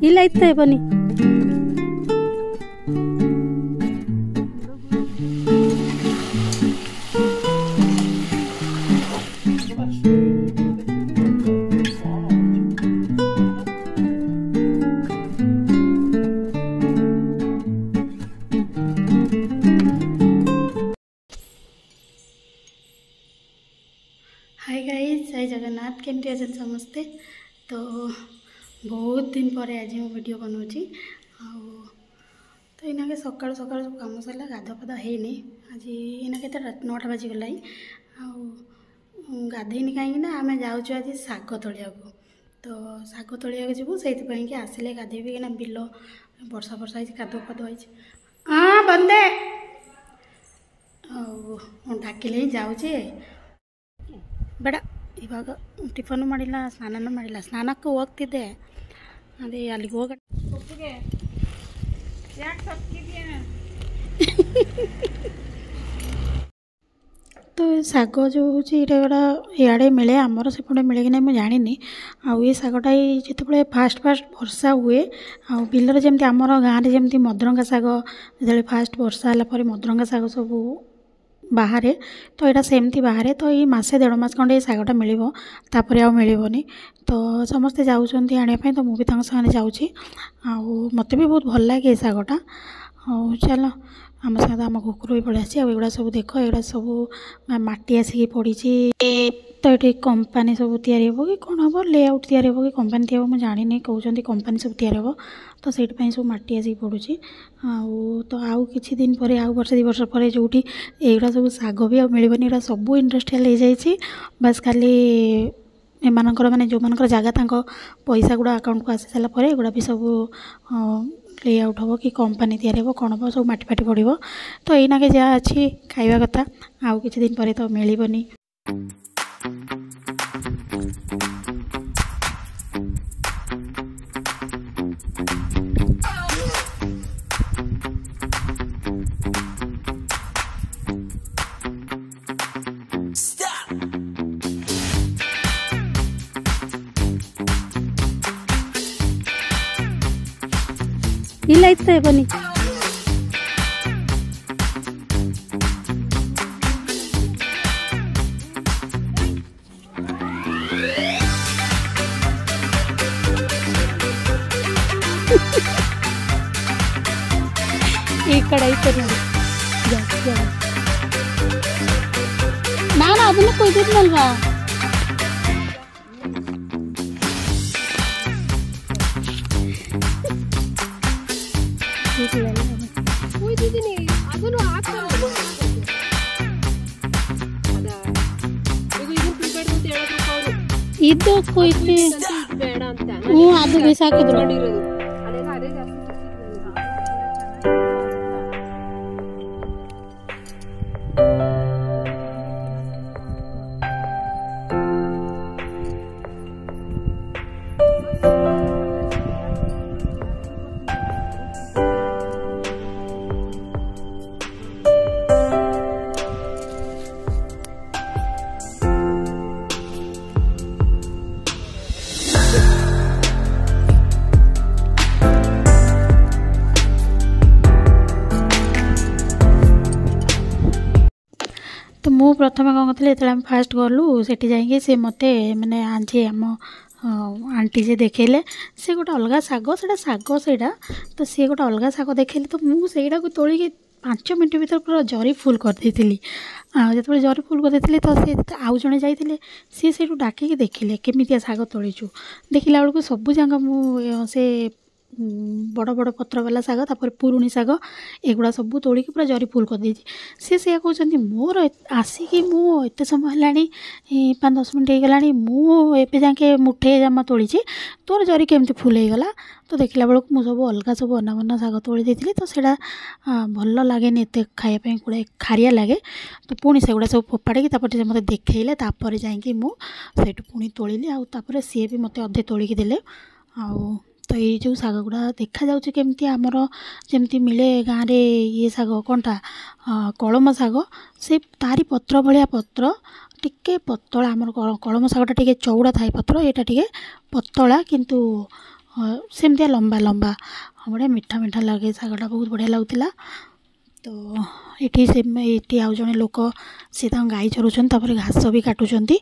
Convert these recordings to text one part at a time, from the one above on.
ಇಲ್ಲ ಇತ್ತೆ ಬನ್ನಿ हाय गाइस जय जगन्नाथ केमती अच्छे समस्ते। तो बहुत दिन पर आज मैं वीडियो बनाऊँगी तो इना के सकाल सकाल सब कम सरला गाधा फाधा है आज इना के 9टा बाजिगला गाधेनी कहीं आम जाऊँ आज शाग तोलिया तो शाग तोलिया जीवु से आसिले गाधेबी कि बिल वर्षा वर्षा कादुआ फादुआ हाँ बंदे डाकिले जाऊे ಬೇಡ ಇವಾಗ ಟಿಫನ್ ಮಾಡಿಲ್ಲ ಸ್ನಾನನೂ ಮಾಡಿಲ್ಲ ಸ್ನಾನಕ್ಕೆ ಹೋಗ್ತಿದ್ದೆ ಅದೇ ಅಲ್ಲಿಗೆ ಹೋಗ तो शाग जो हूँ इे मिले आमर सेपटे मिले कि नहीं जानी ये शागटा जिते फास्ट फास्ट वर्षा हुए बिलर जमी आमर गाँव में जमी मदरंगा शाग जो फास्ट वर्षा है मदरंगा शाग सब बाहर तो यहाँ सेमती बाहर तो ये मसे 1.5 मास खंडे शागटा मिल मिलनी तो समस्ते जाऊँगी आने तो मुझे सामने जाऊँगी मत भी बहुत भल लगे ये शागटा चलो आम साथ आम कुकुर भी पड़े आसी एगुड़ा सब देख एगुड़ा सब माटी आसिक पड़ी तो ये कंपानी सब तैयारी हो कि कौन हम लेआउट तैयारी हो कि कंपानी तैयारी मुझे जानी कहते कंपानी सब तैयारी हो तो से सब माटी आसिक पड़ुची तो आउ किछि दिन पर आउ वर्ष 2 वर्ष पर जो एगुड़ा सब शाग भी मिलबनी एटा सब इंडस्ट्रियल हो जाए बस खाली एमानकर माने जो मानकर जगह तांको पैसा गुड़ा अकाउंट को आसी सारा पर एगुड़ा भी सब लेआउट हम कि कंपानी तैयारी हो कौन हम सब माटी फाटी पड़ो तो यहीना के जहाँ अच्छी खाଇବା कथा आउ किछि दिन पर तो मिलबनी। ಇಲ್ಲ ಇತ್ತೆ ಬನ್ನಿ ಈ ಕಡೆ ಐತೆ ನೋಡಿ ಜಾಸ್ತಿ ನಾನು ಅದನ್ನ ಕೊಯ್ದಿದ್ನಲ್ವಾ ಇದು ಕೊಯ್ತಿ ಅದು ಬಿಸಾಕಿದ್ರು तो मु प्रथम कौन करी जो फास्ट गलु से जाकि मत मैंने आंजी आम आंटी जे देखेले से गोटे अलग शाग से तो सी गोटे अलग शाग देखेली तो मुझे तोलिकी 5 मिनट भर पूरा जरी फुल करदे जो जरी फुल करदे तो सी आउ जड़े जाते सी से डाकिकी देखिले केमितिया शाग तोलीचु देखला बेलू सबू जाक से बड़ बड़ पत्र वाला शाग तापर पुरुणी शाग एगुड़ा सब तोड़िकी पूरा जरी फुल कर सी से कहते मोर आसिकी मुझे समय है 5-10 मिनट होगला मुझे जाके मुठे जमा तोड़ी तोर जरी केमती फुल होगला तो देखला बेलू मुझे सब अलग सब बना बना शाग तोड़ी देती तो से भल लगे एत खायापी गुड़ाए खारिया लगे तो पुणी से गुड़ा सब फोपाड़ी से मत देखले जाकि मुझे पुणी तोड़िली आउे सी भी मत अधे तोड़िकी देले तो ये जो शाग गुड़ा देखा जाऊँ केमती आमर जमती मिले गाँव में ये शाग कौनटा कलम शाग से तारी पत्र भाया पत्र टिके पतला आमर कलम शागटा टिके चौड़ा थाए पत्र यहाँ टिके पतला किंतु सेमतिया लंबा लंबा बढ़िया मीठा मीठा लगे शागटा बहुत बढ़िया लगुला। तो ये आउ जड़े लोक सी गाई चरुचन घास भी काटुंट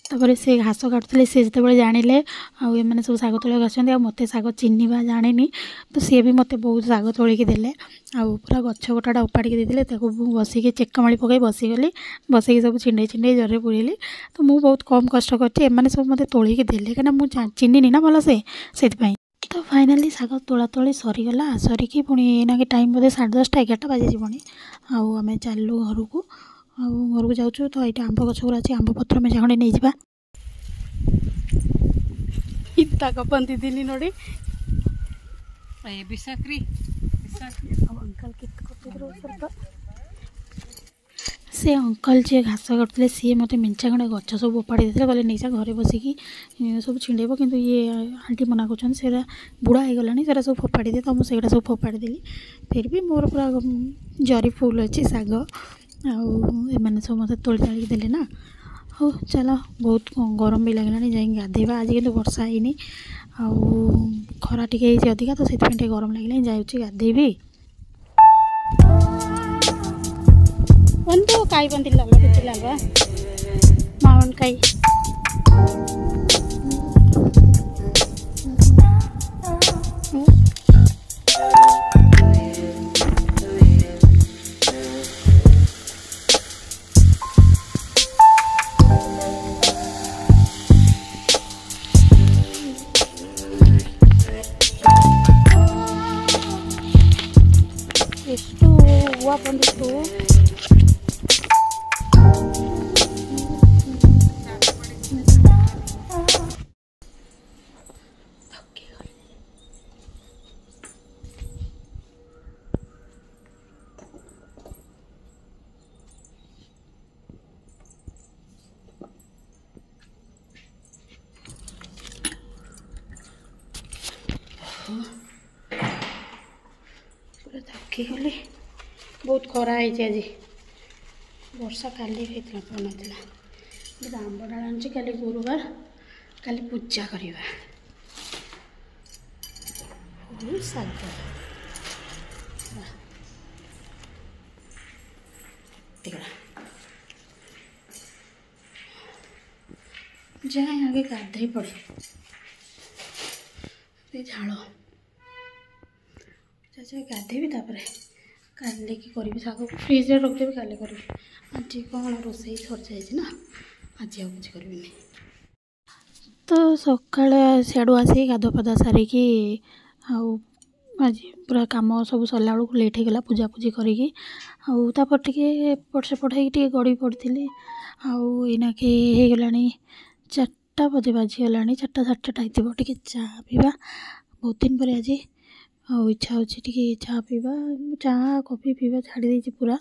तापर से घास काटुले सी जो जानिले आने सब शाग तोड़ा आसते मत शाग चिन्हवा जानी तो सी भी मत बहुत शाग तोलिकी देले पूरा गछ गोटाटा उपाड़ी देते बसिक चेकमाड़ी पकई बसीगली बसैक सब छिंडे छिंडे जरे पुरेली। तो मुझे बहुत कम कष्ट कर सब मत तोलिकी देले कहीं मुझे चिन्हनी ना भल से तो फाइनाली शाग तोला तोली सरीगला सरिकी पुणी ना टाइम बोधे 10:30 11टा बाजी पुणी आम चलू घर को घर को जाऊँ तो ये आंब गछ गुरा अच्छी आंब पत्र मेजा खंडे नहीं जावा इता कपंती दिनी नोड़ी बिसाक्री अंकल से अंकल जी घास करते सी मत मेचा खंडे गच सब उपाड़ी देते कहले नहीं जा घरे बसिकी सब छिंडेब कि ये आंटी मना कर बुढ़ा हो गलानी से सब फोपाड़ी दे तो मुझे सब फोपाड़ी देली फिर भी मोर पूरा जरी फुल अच्छी शाग आने सब मत तोली तालिकी देले ना। हो चलो बहुत गरम भी लगलानी जाए गाधेबा आज कि वर्षा है खरा टे अधिका तो से गरम लगे जाऊँगी गाधेबी ಒಂದು ಕಾಯಿ ಬಂದಿಲ್ಲಲ್ಲ ಬಿಟ್ಟಿಲ್ಲಲ್ವಾ ಮಾವಿನಕಾಯಿ ಎಷ್ಟು ಹೂವು ಬಂದಿತ್ತು पूरा थकी गली बहुत खरा है आज वर्षा काली पड़ना आंब डाल आनी काली गुरुवार काली पूजा करवा शाग जाए आगे गाधे पड़े झाड़ चाचा गाधेबी काली की करी शाग फ्रिज में रखदेवी काली करी आज कौन रोसे सर जाए ना आज आ कुछ करी तो सकाଳେ सियाड़ू आसी गाधुआ पाधुआ सारिकी आज पूरा कम सब सरला बेलू लेट होगा पूजा पूजी करी एपट सेपट हो गड़ी पड़ी आईना कि होगला 4टा बजे बाजीगला 4टा 4:30 हो टे चा पीवा बहुत दिन पर आज इच्छा होती चा पीवा चा कॉफी पीवा छाड़ी देती पूरा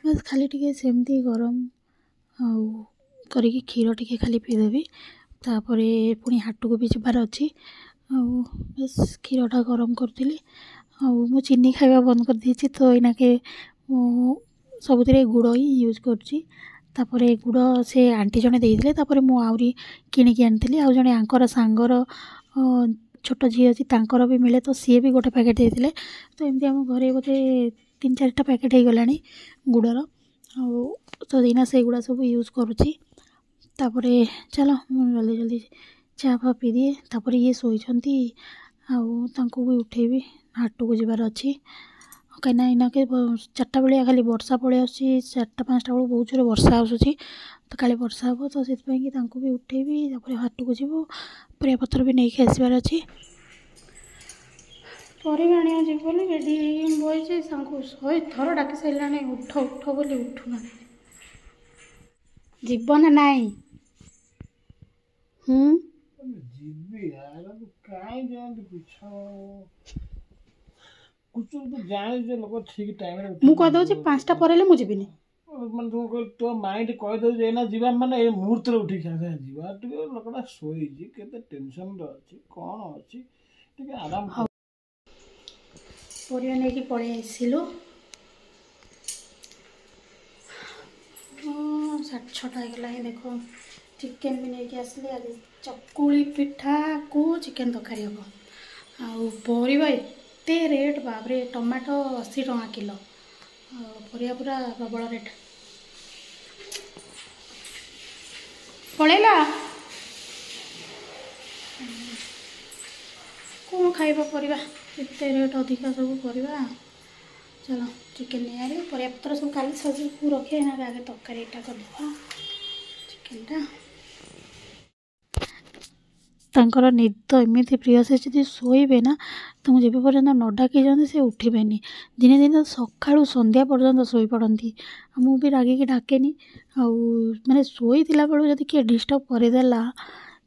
बस खाली टे सेमती गरम करी क्षीर टे खाली पीदेवी तापर पुणी हाट को भी जबार अच्छी बस क्षीरटा गरम करी मु चीनी खावा बंद कर देती तो इना के सब गुड़ ही यूज कर गुड़ से आंटी जड़े देते मुझे किणिकी आनी आउ जड़े आंकर सांगर छोट झी अच्छी तांकर भी मिले तो सी भी गोटे पैकेट देते तो एमती आम घरे बोधे 3-4टा पैकेट हो गला गुड़र तो दीना से गुड़ा सब यूज करुँची चलो जल्दी जल्दी चा फा पी दिए तापर ये शोती भी उठेबी हाट को जबार अच्छी कहीं इना के 4टा बेलिया खाली वर्षा पड़े आस 4टा 5टा बेलू बहुत जोर वर्षा आसूसी तो काले वर्षा हम तो से भी उठेबी हाट को जीव परिया पत्र भी नहीं आसबार अच्छी परिवा आने जी बोली रेडी बही 100 थर डाक सारा उठ उठ बोली उठुना जीवन नाई मु कह दउछि 5टा परेले मु जीबिनी मन तो माइंड कह दउ जे ना जीवा माने ए मुहूर्त रे उठी खासा जीवा टिके लोकटा सोई जी केते टेंशन रे अछि कोन अछि टिके आराम परिया नै कि पळे आइसिलो 6:30 गला देखो चिकेन भी नहीं आसली आज चकुली पिठा को चिकेन तरकारी हम आरिवा एत रेट बाबरे टमाटो 80 टंका किलो परिया पूरा प्रबल रेट पड़ेगा कौन खाइबा परिवा एत रेट अधिका सब परिवा चलो चिकेन नहीं आए परियापत्र सब काली सजू रखे ना आगे तरकारी करदे चिकेनटा तांकर निद एमती प्रिय से जब शोबे ना तो मुझे पर्यटन न डाकी से उठे दिने दिन सका संध्या पर्यटन शोई पड़ती मुझे रागिकी डाकेनी आने शोई बेलू जब किए डिस्टर्ब करदेला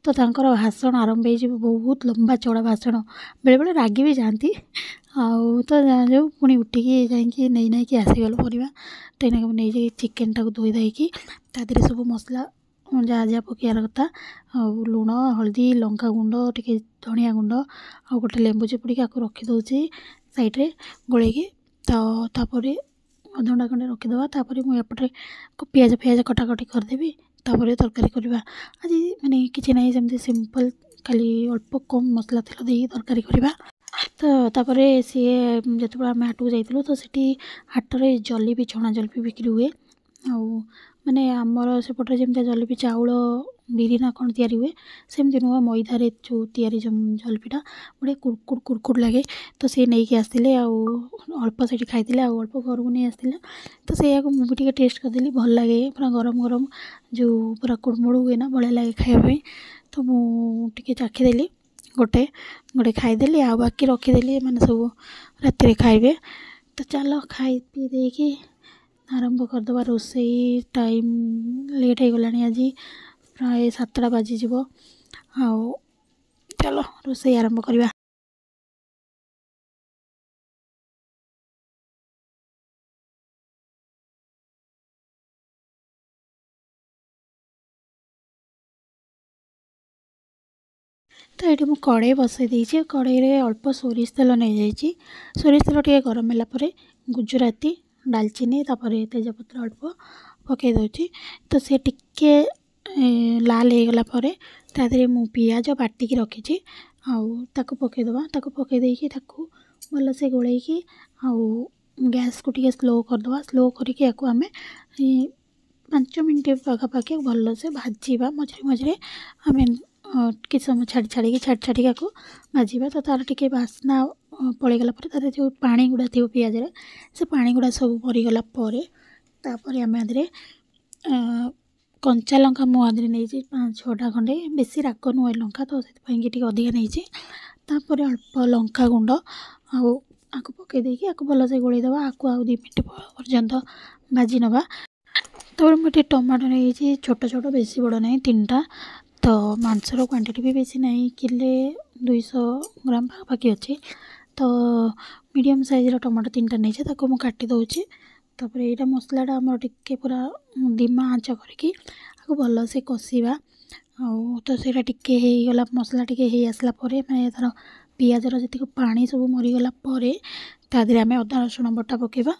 तो तांकर भाषण आरंभ हो बहुत लंबा चौड़ा भाषण बेले बेले रागी भी जाती तो जो पुणी उठिकी जाकि नहीं ना कि आसीगल परिवा तो इना नहीं चिकेन टाक धोई धाई तादे सब मसला जहाँ जहाँ पकार कथा लुण हलदी लंका गुंड टे धनिया गुंड आ गोटे लेंबू चिपुड़ी रखीदे साइड्रे गोलैकी तापर अधघंटा खंडे रखीदे मुझे पियाज फियाज कटाकटी करदेवी तापर तरकारी करवा आज माने किसी ना सेमती सिंपल खाली अल्प कम मसला तेल दे तरकारी करवा तो तापर सी जो आम हाट को जाइलु तो सीटी हाट में जलेबी छणा जलेबी बिक्री हुए माने आमर सेपटे जमी जलेबी चाउल बिरी ना कौन तैयारी हुए सेमती नुह मैदार जो तैयारी जलेबीटा बड़े कुड़कुड़ कुड़कुड़ लगे तो सी नहीं कि आसते अल्प से खाई अल्प घर को नहीं आसते तो से मुझे टेस्ट करदेली भल लगे पूरा गरम गरम जो पूरा कुड़मुड़ हुए ना बढ़िया लगे खायापी तो मुझे चाखीदेली गोटे गोटे खाईदेली आ बाकी रखीदेली मैंने सब राति खाइबे तो चलो खाई पी देकी आरंभ करदे रोसई टाइम लेट हो गला आज प्राय 7टा बाजिज चलो रोसई आरंभ करवा तो ये मुझे कड़े बसई देती कड़े अल्प सोरिष तेल नहीं जाइए सोरिष तेल टे गरम है गुजराती डालचीनी तापर तेजपत्र अल्प पकई दूची तो सी टिके लाल हो गला तादे मु पियाज बाटिकी रखी पकईदे पकईदे भल से गोलैकी गैस को टे स्लो करदे स्लो करके आम 5 मिनट पाखापाखि भल से भाजवा मझे मझे आम किसी समय छाड़ी छाड़ी भाजवा तो तार टे बास्ना पलैगला तार जो पानी गुड़ा थी पियाज से पानी गुड़ा सब मरीगला तापर आम आदि कंचा लंका मुझे नहीं 5-6टा खंडे बेसी राग नुहे लंका तो से अधिका नहीं तापर अल्प लंका गुंड आपको पकईदे भल से गोलैदे आपको 2 मिनट पर्यंत भाजी नवा तो मुझे टमाटो नहीं छोट छोट बेसी बड़ नहीं 3टा तो मांसर क्वांटिटी भी बेसी नहीं किले 200 ग्राम पाखापाखि अच्छी तो मीडियम साइज टमाटो 3टा नहीं मुझे काटी दूची तापर यहाँ मसलाटा आम टे पूरा धीमा आँच करके भल से कषा तो सहीटा टिके गला मसला टिके हो आसला मैं तार पियाजर जी पानी सब मरीगला तादे आम अदा रसुण बटा पकेबा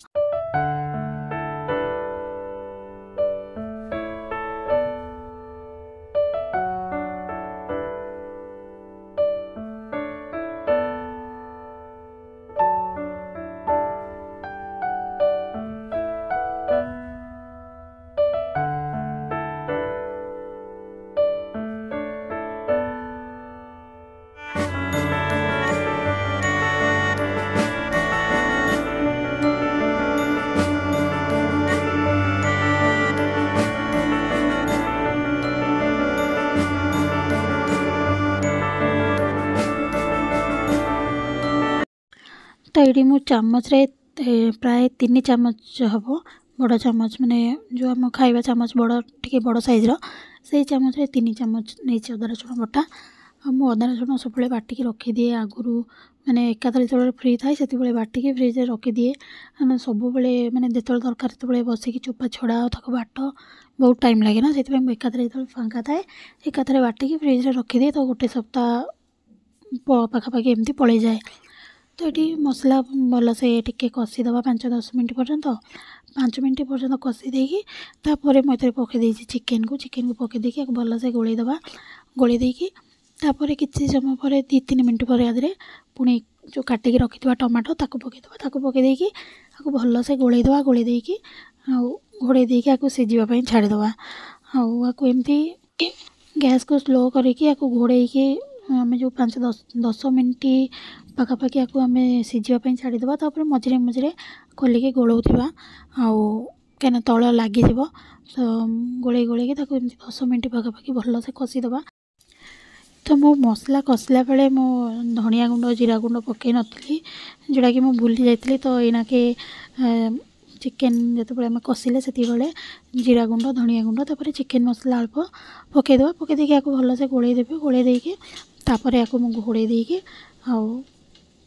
तो ये मु चामच रे प्राय 3 चामच हम बड़ चामच माने जो आम खाइबा चामच बड़ टे बड़ साइज से चामच रे 3 चामच नहीं अदा रसुण बटा मु अदा रसुण सब बाटिकी रखीदिए आगुरी मैंने एकाथरे जो फ्री थाए से बाटिकी फ्रिज रखीदिए सब मैंने जो दरकार से बसिक चोपा छड़ा बाट बहुत टाइम लगे ना से एकाथरे जो फांका थाए एकाथरे बाटिकी फ्रिज रखीदिए तो गोटे सप्ताह पाखापाखि एमती पलि जाए तो ये मसला भलसे टिके कषिदेवा 5-10 मिनट पर्यंत 5 मिनट पर्यंत कषि देकी तापर मुझे पकई चिकेन को पकई देकी भलसे गोलैदेवा गोली देकी तापर किसी समय पर 2-3 मिनट पर यादे पुणी जो काटिकी रखी टमाटो ताको पकई देकी भलसे गोलैदेवा गोली देकी घोड़े देकी आपको सीझापी छाड़ीदे आपको एमती गैस को स्लो करके घोड़े आम जो 5-10 मिनट पखापाखि आपको आम सीझापी छाड़ीदे तापर मझे मझे खोलिकी गोलौवा कहीं तल लगे गोले गोलेकी 10 मिनट पखापाखि भलसे कषिदेवा। तो मो मसला कषिला बेले मो धनिया गुंड जीरा गुंड पकई नी जोटा कि मुझे भूली जाइली। तो यनाके चिकेन जो आम कषिले से जीरा गुंड धनिया गुंड तापर चिकेन मसला अल्प पकईदेवा पकई देकी आपको भलसे गोलैदेवी गोलई देकी तापर आपको मुझे घोड़े देकी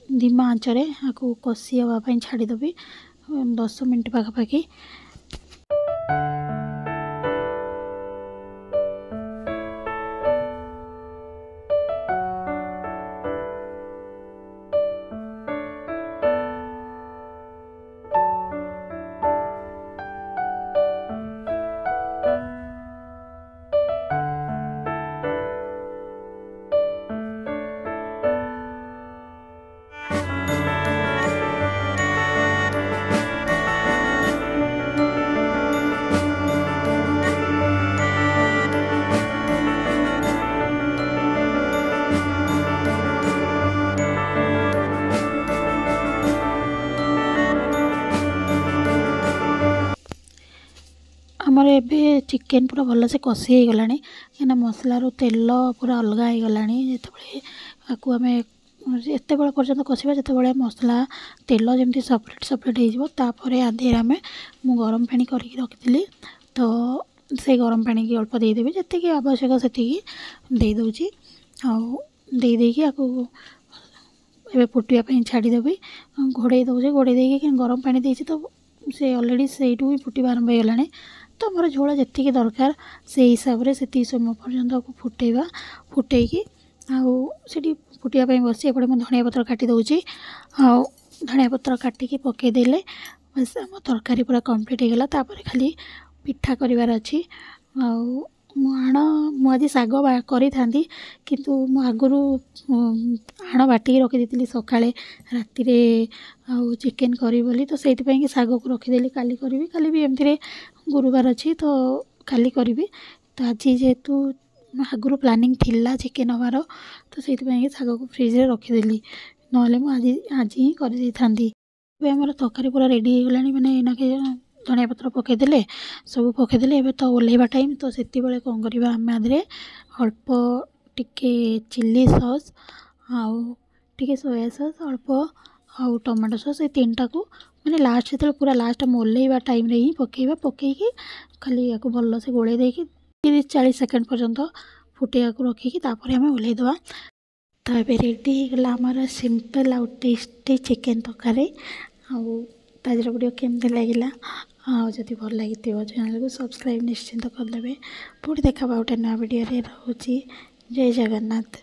धीमा आंचरे आपको कषि हाँवाई छाड़ीदेवी 10 मिनट पखापाखि। आमर एबे चिकेन पूरा भलसे कषि हो गला कहीं मसलार तेल पूरा अलग हो गला जो आम एत बड़े पर्यटन कषा जो मसला तेल जमी सेपरेट सेपरेट होपर आधे आम मु गरम पानी करके रखी तो से गरम पानी की अल्प देदेवी जी आवश्यक से दौची आईकी आपको ए फुटापी छाड़ीदेवी घोड़े दौचे घोड़े देकी गरम पानी देती तो से अलरेडी से फुटा आरंभ हो गला। तो मोर झोल जी दरकार से हिसाब से समय पर्यंत फुटेवा फुटेकी आठी फुटापी बस एपटे मुझे धनिया पत्र काटी दूची धनिया पत्र काटिकी पकईदेले बस आम तरकारी पूरा कम्प्लीट हो गला। तापर खाली पिठा करार अच्छी आण मुझे शाग करी था किंतु मु आगु आण बाटिकी रखी सकाଳେ राति चिकेन करी बोली तो से शाग को रखीदेली काली भी एमती गुरुवार अच्छी तो काली करी तो आज जेहेतु आगु प्लानिंग थिला चिकेन हबार तो से शाग को फ्रिज रे रखीदेली ना आज ही कर आमर तरकारी पूरा रेडी हो गला मैंने इनाके धनिया पत्र पकईदेले सब पकईदेले एबे तो ओल्हेबा टाइम तो से कौन करवा आम आधे अल्प टिके चिली सॉस टिके सोया सॉस अल्प टमाटो सॉस ये 3टा को मैंने लास्ट जो पूरा लास्ट आम ओल्हेबा टाइम ही पकईबा पकईकी खाली या भल से गोले देकी 30-40 सेकेंड पर्यंत फुटेया को रखिकी तापर आम ओल्हेदेवा। तो ये रेडी होगा आमर सिंपल आउ टेस्टी चिकेन तरकारी आज वीडियो केमती लगे जदि भल लगी चैनल को सब्सक्राइब निश्चिंत करदे। पुणी देखा गोटे नया वीडियो रोची। जय जगन्नाथ।